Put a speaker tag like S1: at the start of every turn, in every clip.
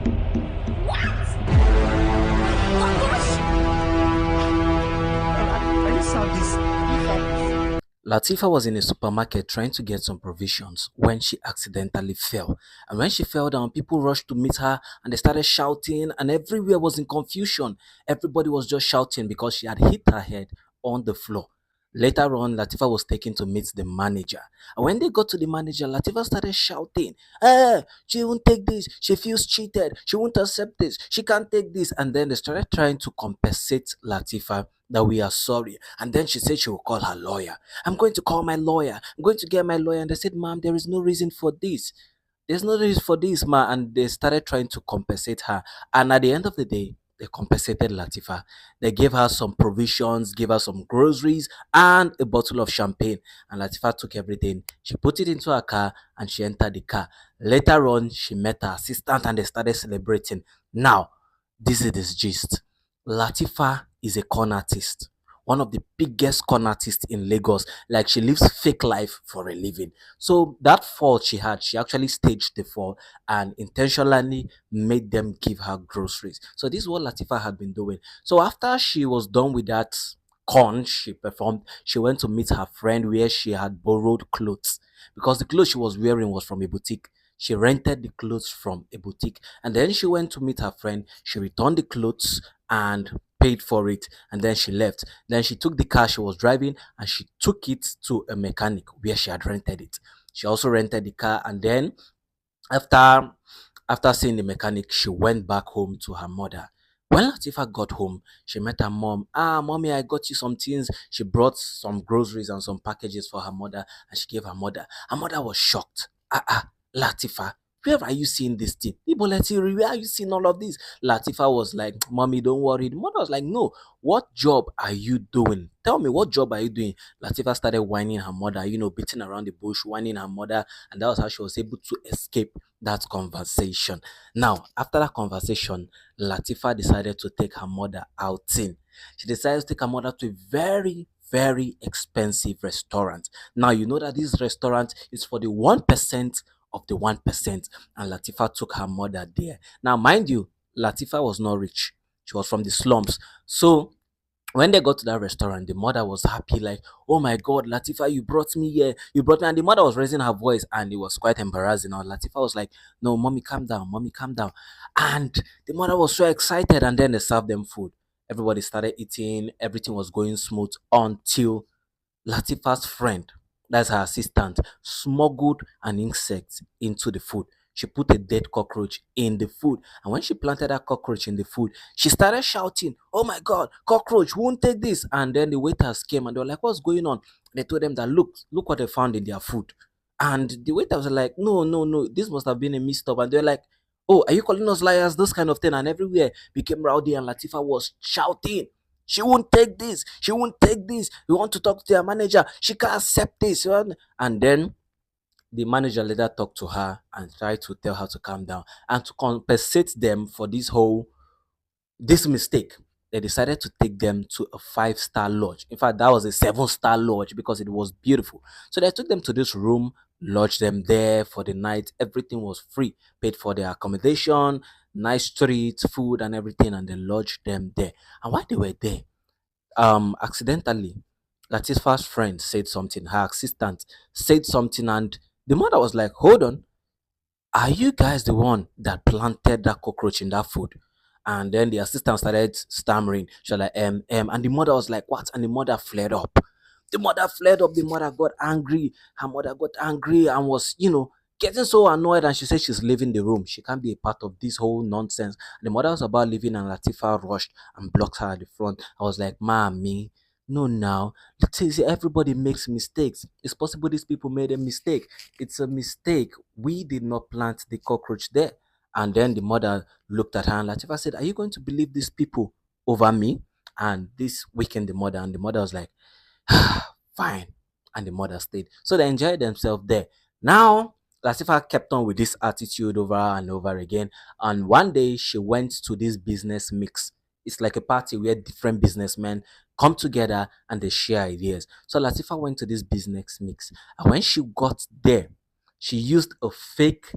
S1: I just saw this effect.
S2: Lateefa was in a supermarket trying to get some provisions when she accidentally fell. And when she fell down, people rushed to meet her and they started shouting, and everywhere was in confusion. Everybody was just shouting because she had hit her head on the floor. Later on, Lateefa was taken to meet the manager. And when they got to the manager, Lateefa started shouting, she won't take this. She feels cheated. She won't accept this. She can't take this. And then they started trying to compensate Lateefa that we are sorry. And then she said she will call her lawyer. I'm going to call my lawyer. I'm going to get my lawyer. And they said, Ma'am, there is no reason for this. There's no reason for this, ma. And they started trying to compensate her. And at the end of the day, they compensated Lateefa. They gave her some provisions, gave her some groceries, and a bottle of champagne. And Lateefa took everything. She put it into her car and she entered the car. Later on, she met her assistant and they started celebrating. Now, this is this gist. Lateefa is a con artist, one of the biggest con artists in Lagos. Like, she lives fake life for a living. So that fall she had, she actually staged the fall and intentionally made them give her groceries. So this is what Lateefa had been doing. So after she was done with that con she performed, she went to meet her friend where she had borrowed clothes because the clothes she was wearing was from a boutique. She rented the clothes from a boutique and then she went to meet her friend. She returned the clothes and paid for it, and then she left. Then she took the car she was driving and she took it to a mechanic where she had rented it. She also rented the car, and then after seeing the mechanic, she went back home to her mother. When Lateefa got home, she met her mom. Mommy, I got you some things. She brought some groceries and some packages for her mother, and she gave her mother. Her mother was shocked. Lateefa, where are you seeing this thing? Iboleti, where are you seeing all of this? Lateefa was like, Mommy, don't worry. The mother was like, No, what job are you doing? Tell me, what job are you doing? Lateefa started whining her mother, beating around the bush, whining her mother, and that was how she was able to escape that conversation. Now, after that conversation, Lateefa decided to take her mother outing. She decided to take her mother to a very, very expensive restaurant. Now, you know that this restaurant is for the 1% of the 1%, and Lateefa took her mother there. Now, mind you, Lateefa was not rich. She was from the slums. So when they got to that restaurant, the mother was happy, like, oh my God, Lateefa, you brought me here. You brought me. And the mother was raising her voice and it was quite embarrassing. Now, Lateefa was like, no, mommy, calm down. Mommy, calm down. And the mother was so excited. And then they served them food. Everybody started eating. Everything was going smooth until Latifah's friend, that's her assistant, smuggled an insect into the food. She put a dead cockroach in the food. And when she planted that cockroach in the food, she started shouting, Oh my God, cockroach, won't take this. And then the waiters came and they were like, What's going on? They told them that, look what they found in their food. And the waiters were like, No, no, no, this must have been a mistake. And they're like, Oh, are you calling us liars? This kind of thing. And everywhere became rowdy, and Latifah was shouting. She won't take this. She won't take this. We want to talk to their manager. She can't accept this. And then the manager later talked to her and tried to tell her to calm down and to compensate them for this mistake. They decided to take them to a 5-star lodge. In fact, that was a 7-star lodge because it was beautiful. So they took them to this room, lodged them there for the night. Everything was free, paid for their accommodation, nice streets, food, and everything, and they lodged them there. And while they were there, accidentally, Latifah's friend said something. Her assistant said something, and the mother was like, "Hold on, are you guys the one that planted that cockroach in that food?" And then the assistant started stammering. She was like, and the mother was like, what? And the mother flared up. The mother flared up. The mother got angry. Her mother got angry and was, getting so annoyed. And she said she's leaving the room. She can't be a part of this whole nonsense. And the mother was about leaving, and Latifa rushed and blocked her at the front. I was like, Mommy, no, now. See, everybody makes mistakes. It's possible these people made a mistake. It's a mistake. We did not plant the cockroach there. And then the mother looked at her, and Latifa said, Are you going to believe these people over me? And this weakened the mother. And the mother was like, Fine. And the mother stayed. So they enjoyed themselves there. Now, Latifa kept on with this attitude over and over again. And one day she went to this business mix. It's like a party where different businessmen come together and they share ideas. So Latifa went to this business mix. And when she got there, she used a fake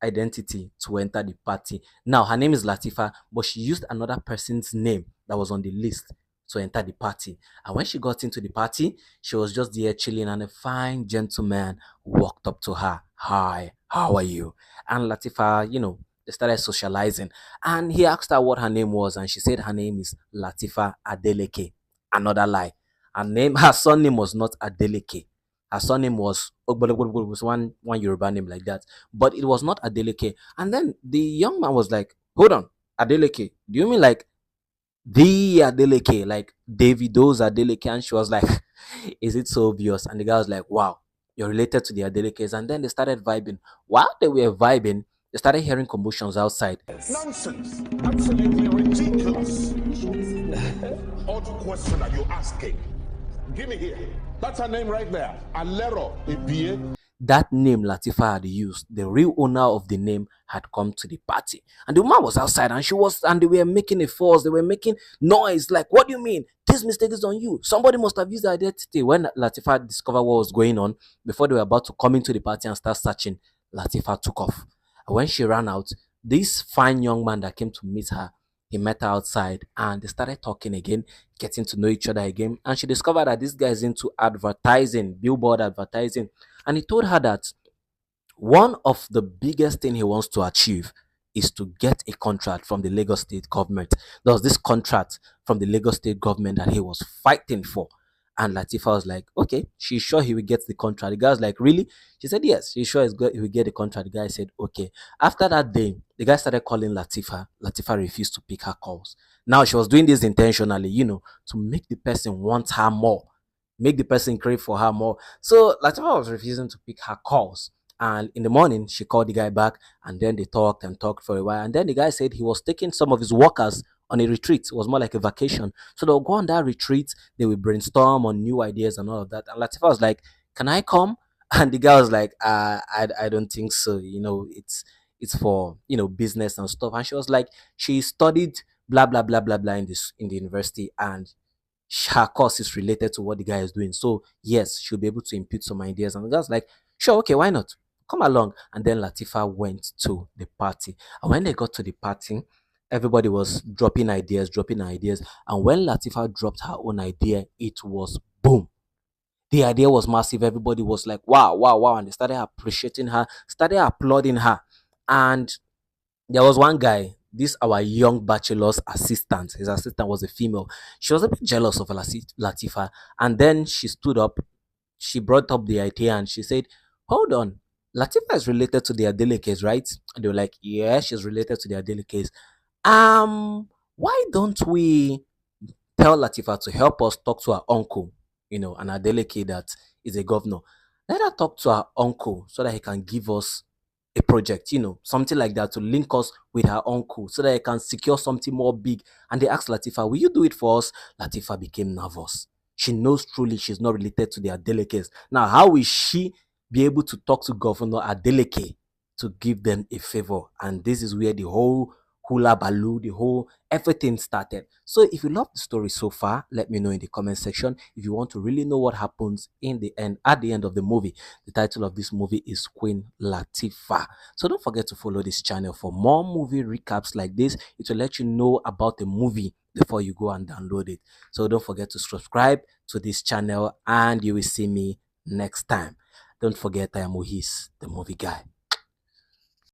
S2: identity to enter the party. Now her name is Lateefa, but she used another person's name that was on the list to enter the party. And when she got into the party, she was just there chilling, and a fine gentleman walked up to her. Hi, how are you? And Lateefa, they started socializing. And he asked her what her name was, and she said her name is Lateefa Adeleke. Another lie. Her surname was not Adeleke. Her surname was Ogbologbologbo, was one Yoruba name like that. But it was not Adeleke. And then the young man was like, hold on, Adeleke. Do you mean like the Adeleke, like Davido's Adeleke? And she was like, is it so obvious? And the guy was like, wow, you're related to the Adelekes. And then they started vibing. While they were vibing, they started hearing commotions outside.
S3: Nonsense. Absolutely ridiculous. Odd question are you asking? Give me here. That's her name right there. Alero Ibie.
S2: That name Lateefa had used, the real owner of the name had come to the party. And the woman was outside, and they were making a fuss, they were making noise, like, what do you mean? This mistake is on you. Somebody must have used the identity. When Lateefa discovered what was going on, before they were about to come into the party and start searching, Lateefa took off. And when she ran out, this fine young man that came to meet her, he met her outside and they started talking again, getting to know each other again. And she discovered that this guy is into advertising, billboard advertising. And he told her that one of the biggest thing he wants to achieve is to get a contract from the Lagos state government. There was this contract from the Lagos state government that he was fighting for. And Lateefa was like, okay, she's sure he will get the contract. The guy was like, really? She said, yes, she's sure he will get the contract. The guy said, okay. After that day, the guy started calling Lateefa. Lateefa refused to pick her calls. Now she was doing this intentionally, to make the person want her more, make the person crave for her more. So Lateefa was refusing to pick her calls. And in the morning, she called the guy back, and then they talked and talked for a while. And then the guy said he was taking some of his workers on a retreat. It was more like a vacation. So they'll go on that retreat, they will brainstorm on new ideas and all of that. And Lateefa was like, can I come? And the guy was like, I don't think so. It's for business and stuff. And she was like, she studied blah blah blah blah blah in the university, and her course is related to what the guy is doing. So yes, she'll be able to input some ideas. And the guy's like, sure, okay, why not? Come along. And then Lateefa went to the party. And when they got to the party, everybody was dropping ideas, dropping ideas. And when Lateefa dropped her own idea, it was boom. The idea was massive. Everybody was like, wow, wow, wow. And they started appreciating her, started applauding her. And there was one guy, this our young bachelor's assistant. His assistant was a female. She was a bit jealous of Lateefa. And then she stood up, she brought up the idea and she said, hold on, Lateefa is related to the Adelekes, right? And they were like, yeah, she's related to the Adelekes. Why don't we tell Lateefa to help us talk to her uncle, an Adeleke that is a governor. Let her talk to her uncle so that he can give us a project, something like that to link us with her uncle so that he can secure something more big. And they asked Lateefa, will you do it for us? Lateefa became nervous. She knows truly she's not related to the Adelekes. Now, how will she be able to talk to Governor Adeleke to give them a favor? And this is where the whole hula baloo, the whole everything started. So if you love the story so far, let me know in the comment section. If you want to really know what happens in the end, at the end of the movie, the title of this movie is Queen Lateefa. So don't forget to follow this channel for more movie recaps like this. It will let you know about the movie before you go and download it. So don't forget to subscribe to this channel and you will see me next time. Don't forget I am Mohis, the movie guy.